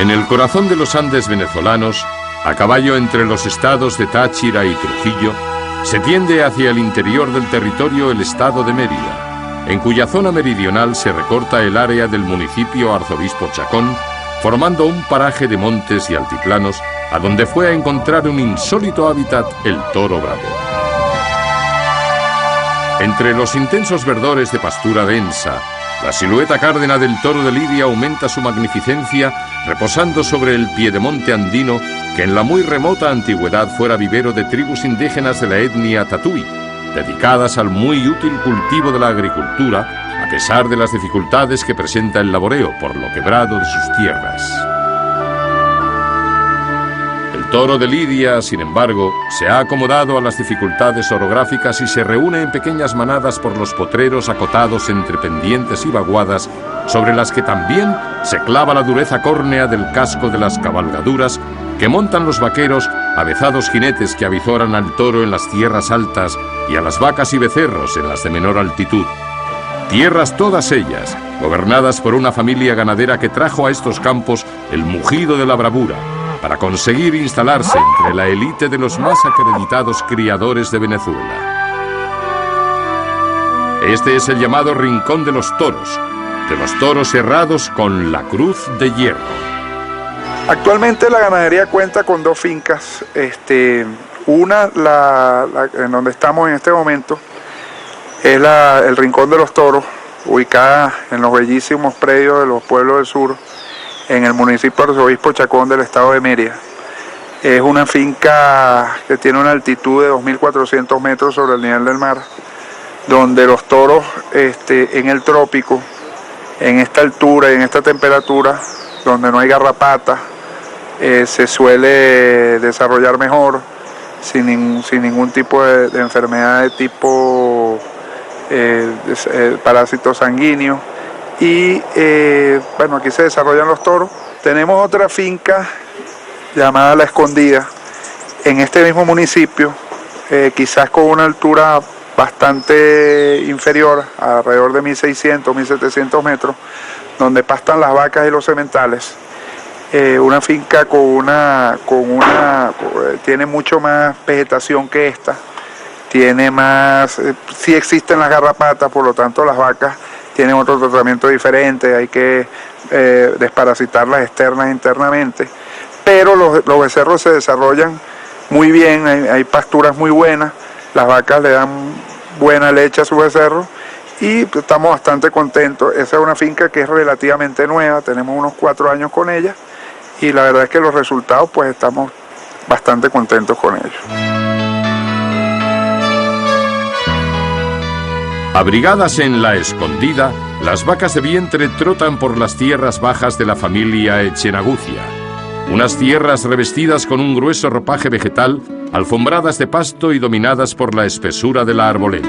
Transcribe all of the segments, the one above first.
En el corazón de los Andes venezolanos, a caballo entre los estados de Táchira y Trujillo, se tiende hacia el interior del territorio el estado de Mérida, en cuya zona meridional se recorta el área del municipio Arzobispo Chacón, formando un paraje de montes y altiplanos a donde fue a encontrar un insólito hábitat el toro bravo. Entre los intensos verdores de pastura densa, la silueta cárdena del toro de Lidia aumenta su magnificencia reposando sobre el piedemonte andino que en la muy remota antigüedad fuera vivero de tribus indígenas de la etnia Tatuí, dedicadas al muy útil cultivo de la agricultura, a pesar de las dificultades que presenta el laboreo por lo quebrado de sus tierras. El toro de Lidia, sin embargo, se ha acomodado a las dificultades orográficas y se reúne en pequeñas manadas por los potreros acotados entre pendientes y vaguadas, sobre las que también se clava la dureza córnea del casco de las cabalgaduras que montan los vaqueros, avezados jinetes que avizoran al toro en las tierras altas y a las vacas y becerros en las de menor altitud. Tierras todas ellas, gobernadas por una familia ganadera que trajo a estos campos el mugido de la bravura, para conseguir instalarse entre la élite de los más acreditados criadores de Venezuela. Este es el llamado Rincón de los toros cerrados con la cruz de hierro. Actualmente la ganadería cuenta con dos fincas, una en donde estamos en este momento es el Rincón de los Toros, ubicada en los bellísimos predios de los pueblos del sur, en el municipio Arzobispo Chacón del estado de Mérida. Es una finca que tiene una altitud de 2.400 metros sobre el nivel del mar, donde los toros en el trópico, en esta altura y en esta temperatura, donde no hay garrapata, se suele desarrollar mejor, sin ningún tipo de enfermedad de tipo parásito sanguíneo. Y bueno, aquí se desarrollan los toros. Tenemos otra finca llamada La Escondida, en este mismo municipio, quizás con una altura bastante inferior, alrededor de 1.600, 1.700 metros, donde pastan las vacas y los sementales. Una finca tiene mucho más vegetación que esta, tiene más, sí existen las garrapatas, por lo tanto las vacas tienen otro tratamiento diferente, hay que desparasitarlas externas e internamente, pero los becerros se desarrollan muy bien, hay pasturas muy buenas, las vacas le dan buena leche a sus becerros y estamos bastante contentos. Esa es una finca que es relativamente nueva, tenemos unos 4 años con ella y la verdad es que los resultados pues estamos bastante contentos con ellos. Abrigadas en La Escondida, las vacas de vientre trotan por las tierras bajas de la familia Echenagucia, unas tierras revestidas con un grueso ropaje vegetal, alfombradas de pasto y dominadas por la espesura de la arboleda.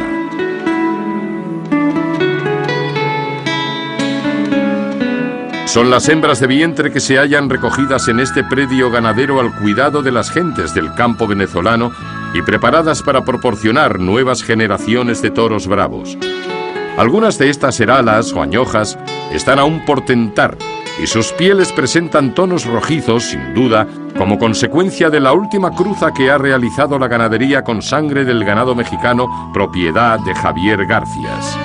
Son las hembras de vientre que se hallan recogidas en este predio ganadero al cuidado de las gentes del campo venezolano y preparadas para proporcionar nuevas generaciones de toros bravos. Algunas de estas heralas o añojas están aún por tentar y sus pieles presentan tonos rojizos, sin duda, como consecuencia de la última cruza que ha realizado la ganadería con sangre del ganado mexicano, propiedad de Javier Garcias.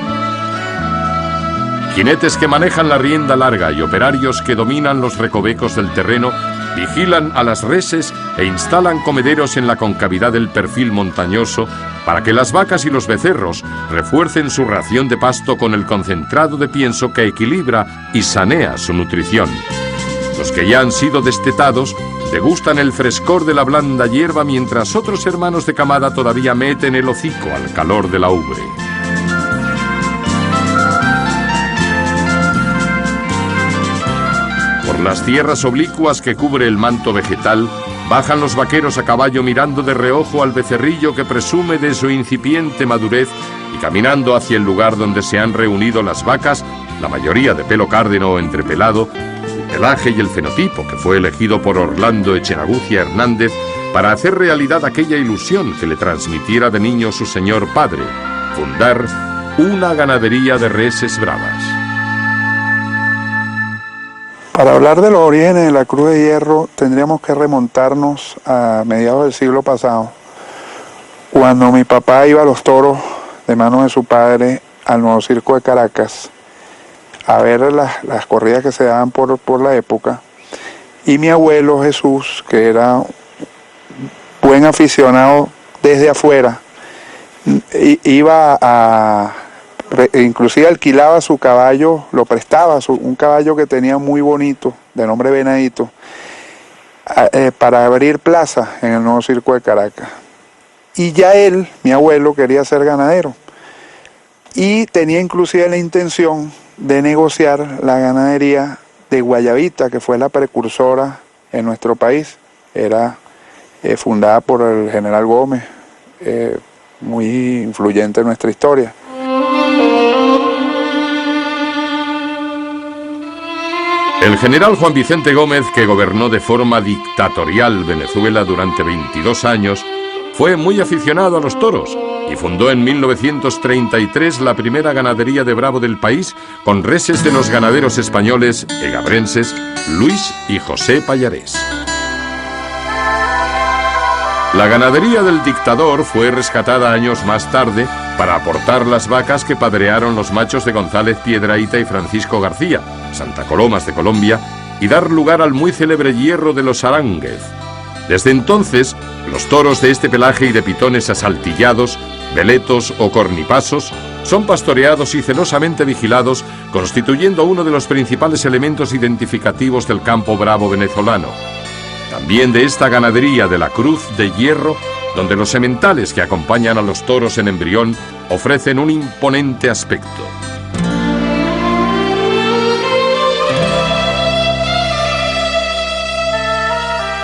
Jinetes que manejan la rienda larga y operarios que dominan los recovecos del terreno vigilan a las reses e instalan comederos en la concavidad del perfil montañoso para que las vacas y los becerros refuercen su ración de pasto con el concentrado de pienso que equilibra y sanea su nutrición. Los que ya han sido destetados degustan el frescor de la blanda hierba mientras otros hermanos de camada todavía meten el hocico al calor de la ubre. Las tierras oblicuas que cubre el manto vegetal, bajan los vaqueros a caballo mirando de reojo al becerrillo que presume de su incipiente madurez y caminando hacia el lugar donde se han reunido las vacas, la mayoría de pelo cárdeno o entrepelado, el pelaje y el fenotipo que fue elegido por Orlando Echenagucia Hernández para hacer realidad aquella ilusión que le transmitiera de niño su señor padre, fundar una ganadería de reses bravas. Para hablar de los orígenes de la Cruz de Hierro tendríamos que remontarnos a mediados del siglo pasado, cuando mi papá iba a los toros de manos de su padre al Nuevo Circo de Caracas a ver las corridas que se daban por la época, y mi abuelo Jesús, que era buen aficionado desde afuera, inclusive alquilaba su caballo, lo prestaba, un caballo que tenía muy bonito, de nombre Venadito, para abrir plaza en el Nuevo Circo de Caracas. Y ya él, mi abuelo, quería ser ganadero y tenía inclusive la intención de negociar la ganadería de Guayabita, que fue la precursora en nuestro país. Era fundada por el general Gómez, muy influyente en nuestra historia. El general Juan Vicente Gómez, que gobernó de forma dictatorial Venezuela durante 22 años, fue muy aficionado a los toros y fundó en 1933 la primera ganadería de Bravo del país, con reses de los ganaderos españoles egabrenses Luis y José Pallarés. La ganadería del dictador fue rescatada años más tarde para aportar las vacas que padrearon los machos de González Piedrahita y Francisco García, Santa Colomas de Colombia, y dar lugar al muy célebre hierro de los Aránguez. Desde entonces, los toros de este pelaje y de pitones asaltillados, veletos o cornipasos son pastoreados y celosamente vigilados, constituyendo uno de los principales elementos identificativos del campo bravo venezolano. También de esta ganadería de la Cruz de Hierro, donde los sementales que acompañan a los toros en embrión ofrecen un imponente aspecto.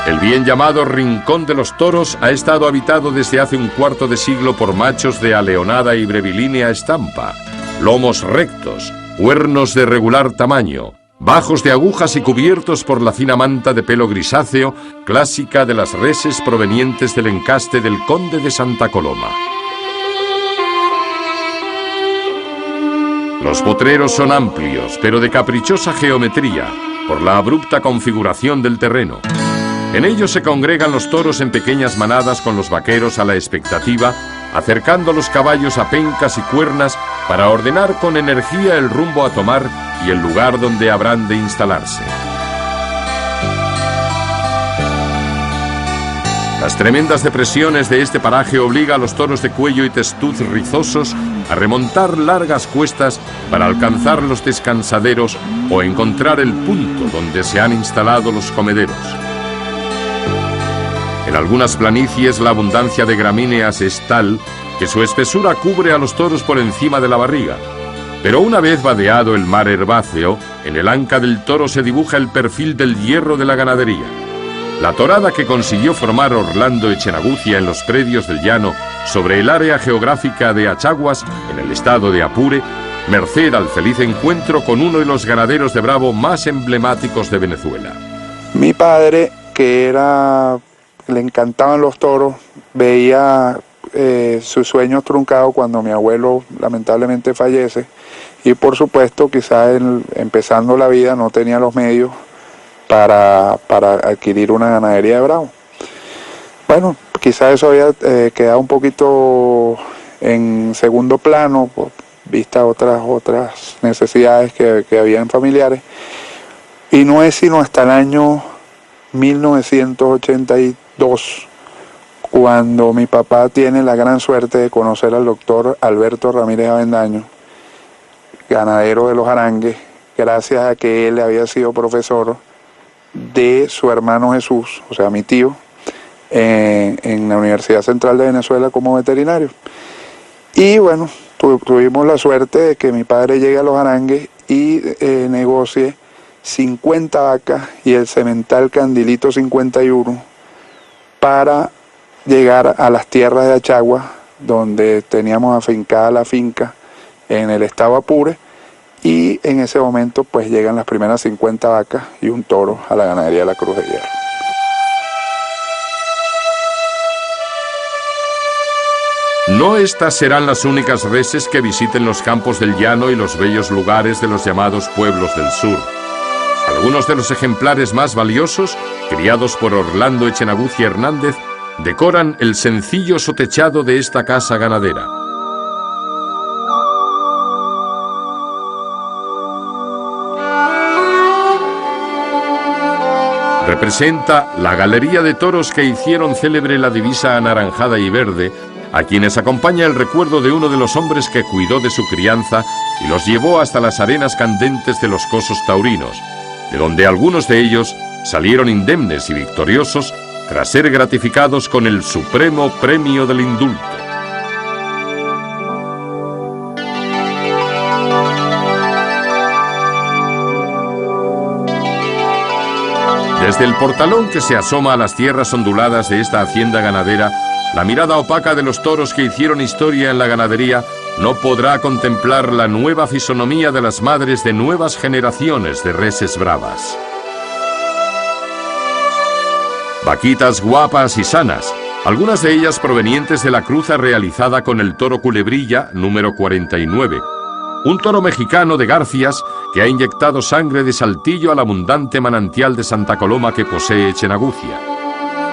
El bien llamado Rincón de los Toros ha estado habitado desde hace un cuarto de siglo por machos de aleonada y brevilínea estampa, lomos rectos, cuernos de regular tamaño, bajos de agujas y cubiertos por la fina manta de pelo grisáceo, clásica de las reses provenientes del encaste del Conde de Santa Coloma. Los potreros son amplios, pero de caprichosa geometría, por la abrupta configuración del terreno. En ellos se congregan los toros en pequeñas manadas con los vaqueros a la expectativa, acercando los caballos a pencas y cuernas para ordenar con energía el rumbo a tomar y el lugar donde habrán de instalarse. Las tremendas depresiones de este paraje obligan a los toros de cuello y testuz rizosos a remontar largas cuestas para alcanzar los descansaderos o encontrar el punto donde se han instalado los comederos. En algunas planicies la abundancia de gramíneas es tal que su espesura cubre a los toros por encima de la barriga. Pero una vez vadeado el mar herbáceo, en el anca del toro se dibuja el perfil del hierro de la ganadería. La torada que consiguió formar Orlando Echenagucia en los predios del llano sobre el área geográfica de Achaguas, en el estado de Apure, merced al feliz encuentro con uno de los ganaderos de Bravo más emblemáticos de Venezuela. Mi padre, que le encantaban los toros, veía su sueño truncado cuando mi abuelo lamentablemente fallece, y por supuesto quizás empezando la vida no tenía los medios para adquirir una ganadería de Bravo. Bueno, quizás eso había quedado un poquito en segundo plano, vista otras necesidades que habían familiares, y no es sino hasta el año 1982 cuando mi papá tiene la gran suerte de conocer al doctor Alberto Ramírez Avendaño, ganadero de los Aránguez, gracias a que él había sido profesor de su hermano Jesús, o sea, mi tío, en la Universidad Central de Venezuela como veterinario. Y bueno, tuvimos la suerte de que mi padre llegue a los Aránguez y negocie 50 vacas y el semental Candilito 51 para llegar a las tierras de Achagua, donde teníamos afincada la finca en el estado Apure, y en ese momento pues llegan las primeras 50 vacas y un toro a la ganadería de la Cruz de Hierro. No estas serán las únicas reses que visiten los campos del llano y los bellos lugares de los llamados pueblos del sur. Algunos de los ejemplares más valiosos, criados por Orlando Echenagucia Hernández, decoran el sencillo sotechado de esta casa ganadera. Representa la galería de toros que hicieron célebre la divisa anaranjada y verde, a quienes acompaña el recuerdo de uno de los hombres que cuidó de su crianza y los llevó hasta las arenas candentes de los cosos taurinos, de donde algunos de ellos salieron indemnes y victoriosos tras ser gratificados con el supremo premio del indulto. Desde el portalón que se asoma a las tierras onduladas de esta hacienda ganadera, la mirada opaca de los toros que hicieron historia en la ganadería no podrá contemplar la nueva fisonomía de las madres de nuevas generaciones de reses bravas. Vaquitas guapas y sanas, algunas de ellas provenientes de la cruza realizada con el toro Culebrilla número 49, un toro mexicano de Garcias que ha inyectado sangre de Saltillo al abundante manantial de Santa Coloma que posee Echenagucia.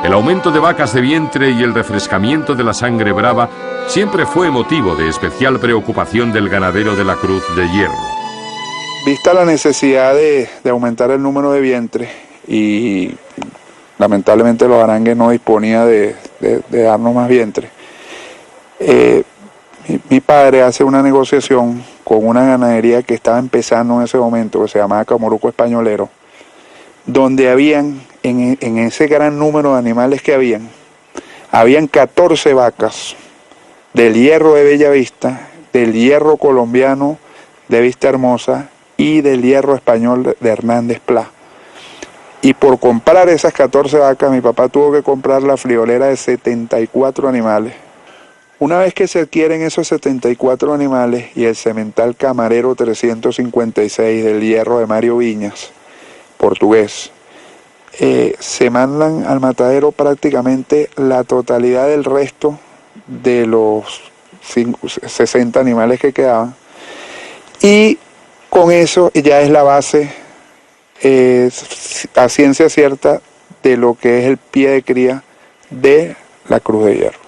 El aumento de vacas de vientre y el refrescamiento de la sangre brava siempre fue motivo de especial preocupación del ganadero de la Cruz de Hierro. Vista la necesidad de aumentar el número de vientre y lamentablemente los Arangues no disponía de darnos más vientre, mi padre hace una negociación con una ganadería que estaba empezando en ese momento, que se llamaba Camoruco Españolero, donde habían, en ese gran número de animales que habían 14 vacas del hierro de Bellavista, del hierro colombiano de Vista Hermosa y del hierro español de Hernández Pla. Y por comprar esas 14 vacas, mi papá tuvo que comprar la friolera de 74 animales. Una vez que se adquieren esos 74 animales y el semental Camarero 356 del hierro de Mario Viñas, portugués, se mandan al matadero prácticamente la totalidad del resto de los 60 animales que quedaban, y con eso ya es la base a ciencia cierta de lo que es el pie de cría de la Cruz de Hierro.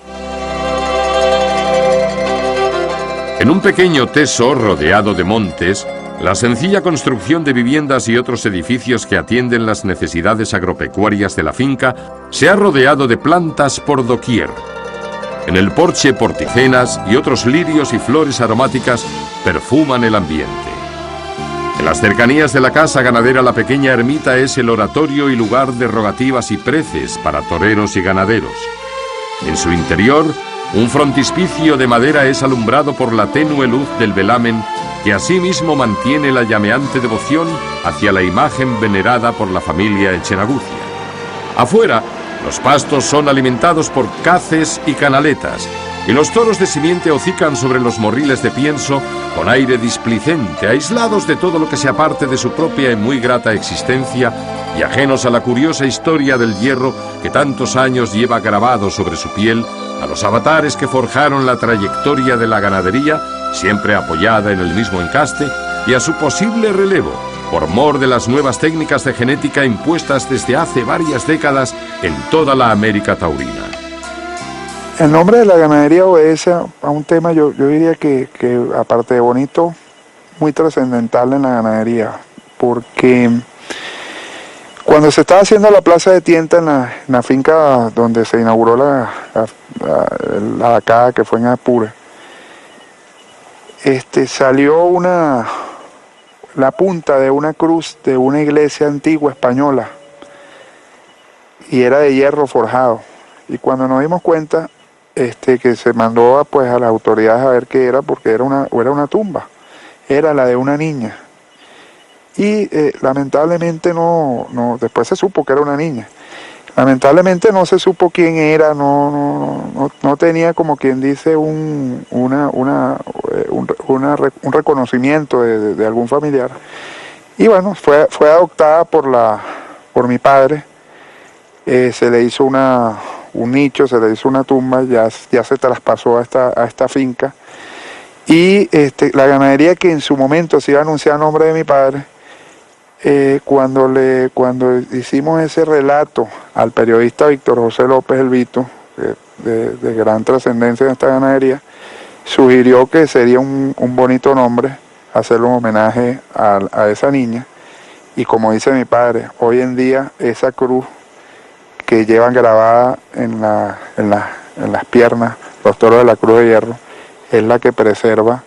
En un pequeño teso rodeado de montes, la sencilla construcción de viviendas y otros edificios que atienden las necesidades agropecuarias de la finca se ha rodeado de plantas por doquier. En el porche, porticenas y otros lirios y flores aromáticas perfuman el ambiente. En las cercanías de la casa ganadera, la pequeña ermita es el oratorio y lugar de rogativas y preces para toreros y ganaderos. En su interior, un frontispicio de madera es alumbrado por la tenue luz del velamen, que asimismo mantiene la llameante devoción hacia la imagen venerada por la familia Echenagucia. Afuera, los pastos son alimentados por caces y canaletas, y los toros de simiente hocican sobre los morriles de pienso con aire displicente, aislados de todo lo que se aparte de su propia y muy grata existencia y ajenos a la curiosa historia del hierro que tantos años lleva grabado sobre su piel, a los avatares que forjaron la trayectoria de la ganadería, siempre apoyada en el mismo encaste, y a su posible relevo, por mor de las nuevas técnicas de genética impuestas desde hace varias décadas en toda la América taurina. El nombre de la ganadería obedece a un tema, yo diría que aparte de bonito, muy trascendental en la ganadería, porque cuando se estaba haciendo la plaza de tienta en la finca donde se inauguró la vacada, que fue en Apure, salió la punta de una cruz de una iglesia antigua española, y era de hierro forjado. Y cuando nos dimos cuenta, que se mandó a las autoridades a ver qué era, porque era una tumba, era la de una niña. Y lamentablemente después se supo que era una niña. Lamentablemente no se supo quién era, no tenía, como quien dice, un reconocimiento de algún familiar. Y bueno, fue adoptada por mi padre. Se le hizo un nicho, se le hizo una tumba, ya se traspasó a esta finca. Y la ganadería, que en su momento se iba a anunciar a nombre de mi padre, cuando hicimos ese relato al periodista Víctor José López El Vito, de gran trascendencia en esta ganadería, sugirió que sería un bonito nombre hacerle un homenaje a esa niña. Y como dice mi padre, hoy en día esa cruz que llevan grabada en las piernas los toros de la Cruz de Hierro es la que preserva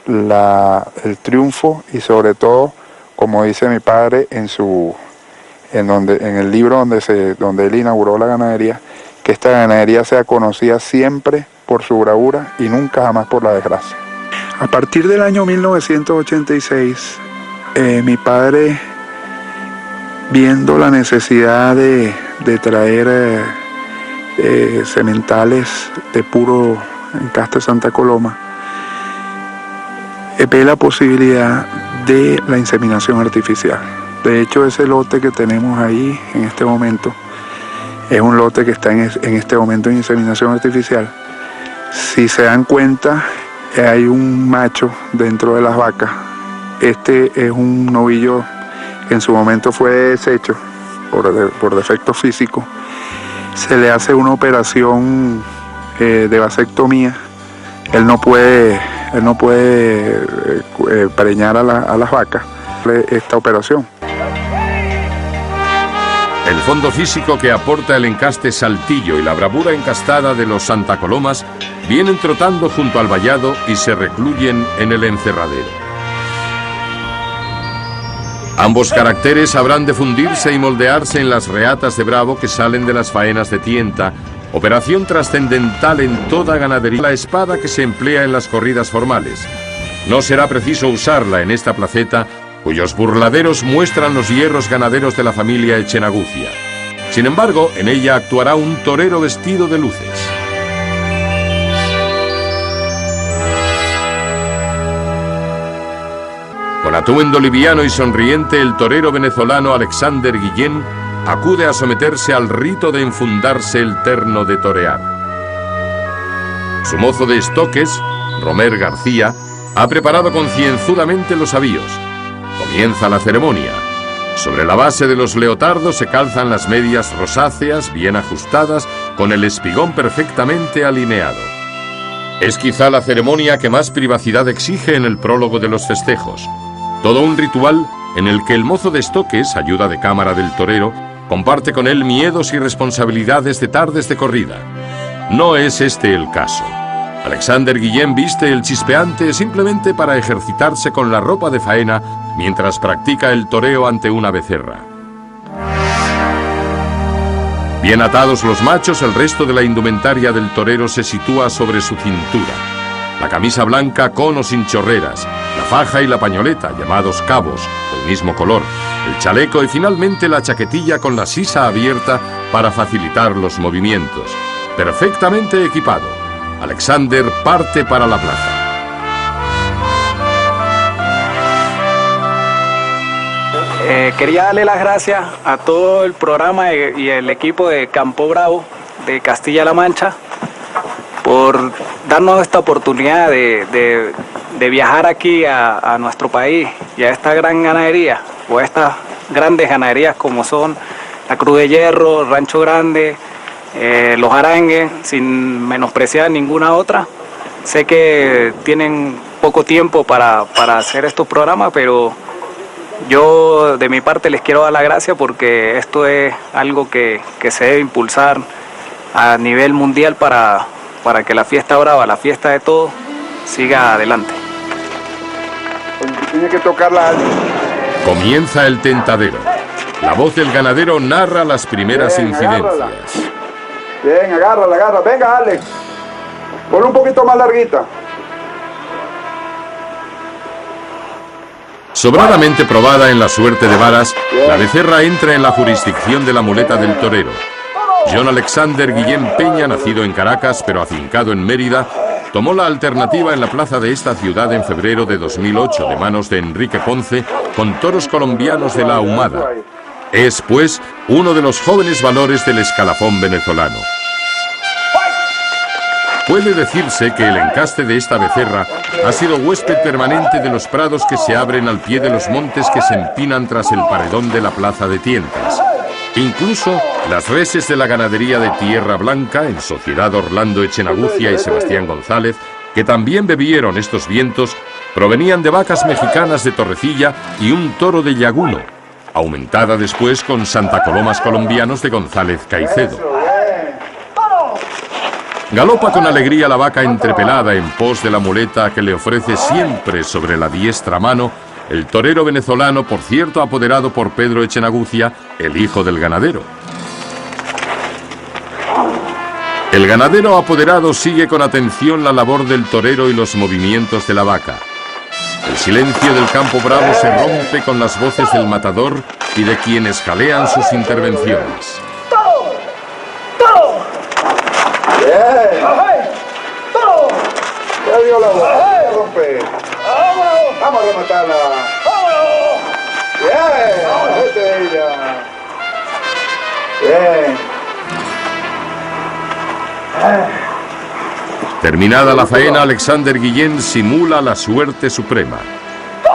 el triunfo y sobre todo, como dice mi padre en el libro donde él inauguró la ganadería, que esta ganadería sea conocida siempre por su bravura y nunca jamás por la desgracia. A partir del año 1986, mi padre, viendo la necesidad de traer sementales de puro encaste Santa Coloma, ve la posibilidad de la inseminación artificial. De hecho, ese lote que tenemos ahí en este momento es un lote que está en este momento en inseminación artificial. Si se dan cuenta, hay un macho dentro de las vacas. Este es un novillo que en su momento fue deshecho por defecto físico. Se le hace una operación de vasectomía. Él no puede preñar a las vacas esta operación. El fondo físico que aporta el encaste Saltillo y la bravura encastada de los Santa Colomas vienen trotando junto al vallado y se recluyen en el encerradero. Ambos caracteres habrán de fundirse y moldearse en las reatas de bravo que salen de las faenas de tienta, operación trascendental en toda ganadería. La espada que se emplea en las corridas formales. No será preciso usarla en esta placeta, cuyos burladeros muestran los hierros ganaderos de la familia Echenagucia. Sin embargo, en ella actuará un torero vestido de luces. Con atuendo liviano y sonriente, el torero venezolano Alexander Guillén acude a someterse al rito de enfundarse el terno de torear. Su mozo de estoques, Romer García, ha preparado concienzudamente los avíos. Comienza la ceremonia. Sobre la base de los leotardos se calzan las medias rosáceas, bien ajustadas, con el espigón perfectamente alineado. Es quizá la ceremonia que más privacidad exige en el prólogo de los festejos. Todo un ritual en el que el mozo de estoques, ayuda de cámara del torero, comparte con él miedos y responsabilidades de tardes de corrida. No es este el caso. Alexander Guillén viste el chispeante simplemente para ejercitarse con la ropa de faena mientras practica el toreo ante una becerra. Bien atados los machos, el resto de la indumentaria del torero se sitúa sobre su cintura. La camisa blanca con o sin chorreras, la faja y la pañoleta, llamados cabos, del mismo color, el chaleco y finalmente la chaquetilla con la sisa abierta para facilitar los movimientos. Perfectamente equipado, Alexander parte para la plaza. Quería darle las gracias a todo el programa y el equipo de Campo Bravo de Castilla-La Mancha por darnos esta oportunidad de viajar aquí a nuestro país y a esta gran ganadería, o a estas grandes ganaderías como son la Cruz de Hierro, Rancho Grande, los Arangues, sin menospreciar ninguna otra. Sé que tienen poco tiempo para hacer estos programas, pero yo de mi parte les quiero dar las gracias porque esto es algo que se debe impulsar a nivel mundial para que la fiesta brava, la fiesta de todos, siga adelante. Tiene que tocarla. Comienza el tentadero. La voz del ganadero narra las primeras incidencias. Agárrala. Bien, agárrala. Venga, Alex. Ponle un poquito más larguita. Sobradamente probada en la suerte de varas, la becerra entra en la jurisdicción de la muleta del torero. John Alexander Guillén Peña, nacido en Caracas pero afincado en Mérida, tomó la alternativa en la plaza de esta ciudad en febrero de 2008 de manos de Enrique Ponce con toros colombianos de la Ahumada. Es, pues, uno de los jóvenes valores del escalafón venezolano. Puede decirse que el encaste de esta becerra ha sido huésped permanente de los prados que se abren al pie de los montes que se empinan tras el paredón de la plaza de Tientas. Incluso las reses de la ganadería de Tierra Blanca, en sociedad Orlando Echenagucia y Sebastián González, que también bebieron estos vientos, provenían de vacas mexicanas de Torrecilla y un toro de Llaguno, aumentada después con Santa Colomas colombianos de González Caicedo. Galopa con alegría la vaca entrepelada en pos de la muleta que le ofrece siempre sobre la diestra mano el torero venezolano, por cierto apoderado por Pedro Echenagucia, el hijo del ganadero. El ganadero apoderado sigue con atención la labor del torero y los movimientos de la vaca. El silencio del campo bravo se rompe con las voces del matador y de quienes jalean sus intervenciones. Bien. Ya dio la bola, rompe. Vamos a rematarla. Bien, vete de ella. Bien. Terminada la faena, Alexander Guillén simula la suerte suprema.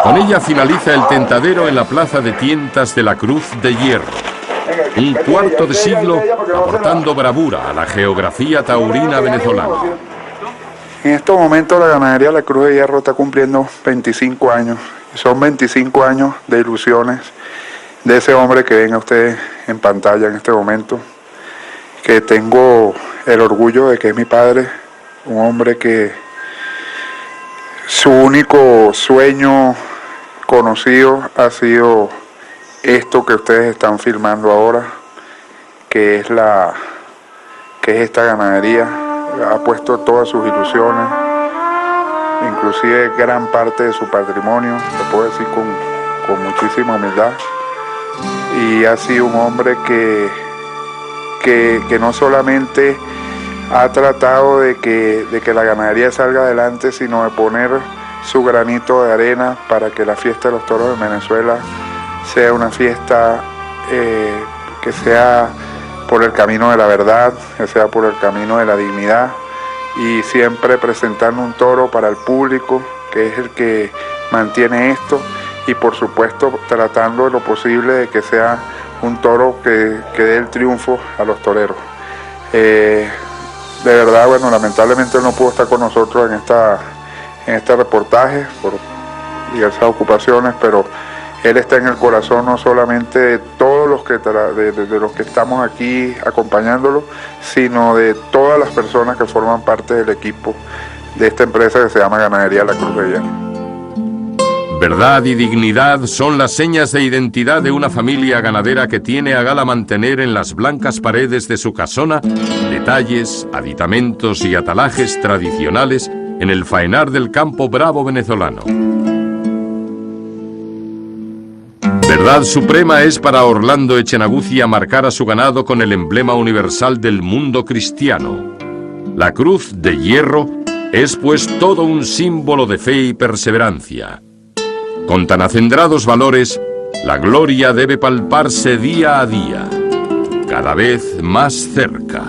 Con ella finaliza el tentadero en la plaza de Tientas de la Cruz de Hierro. Un cuarto de siglo aportando bravura a la geografía taurina venezolana. En estos momentos la ganadería La Cruz de Hierro está cumpliendo 25 años. Y son 25 años de ilusiones de ese hombre que ven a ustedes en pantalla en este momento. Que tengo el orgullo de que es mi padre, un hombre que su único sueño conocido ha sido esto que ustedes están filmando ahora, que es esta ganadería. Ha puesto todas sus ilusiones, inclusive gran parte de su patrimonio, lo puedo decir con muchísima humildad, y ha sido un hombre que no solamente ha tratado de que la ganadería salga adelante, sino de poner su granito de arena para que la fiesta de los toros de Venezuela sea una fiesta que sea por el camino de la verdad, que sea por el camino de la dignidad, y siempre presentando un toro para el público, que es el que mantiene esto, y por supuesto tratando de lo posible de que sea un toro que dé el triunfo a los toreros. De verdad, bueno, lamentablemente él no pudo estar con nosotros en este reportaje por diversas ocupaciones, pero él está en el corazón no solamente de todos los de los que estamos aquí acompañándolo, sino de todas las personas que forman parte del equipo de esta empresa que se llama Ganadería La Cruz de Hierro. Verdad y dignidad son las señas de identidad de una familia ganadera que tiene a gala mantener en las blancas paredes de su casona detalles, aditamentos y atalajes tradicionales en el faenar del campo bravo venezolano. Verdad suprema es para Orlando Echenagucia marcar a su ganado con el emblema universal del mundo cristiano. La cruz de hierro es pues todo un símbolo de fe y perseverancia. Con tan acendrados valores, la gloria debe palparse día a día, cada vez más cerca.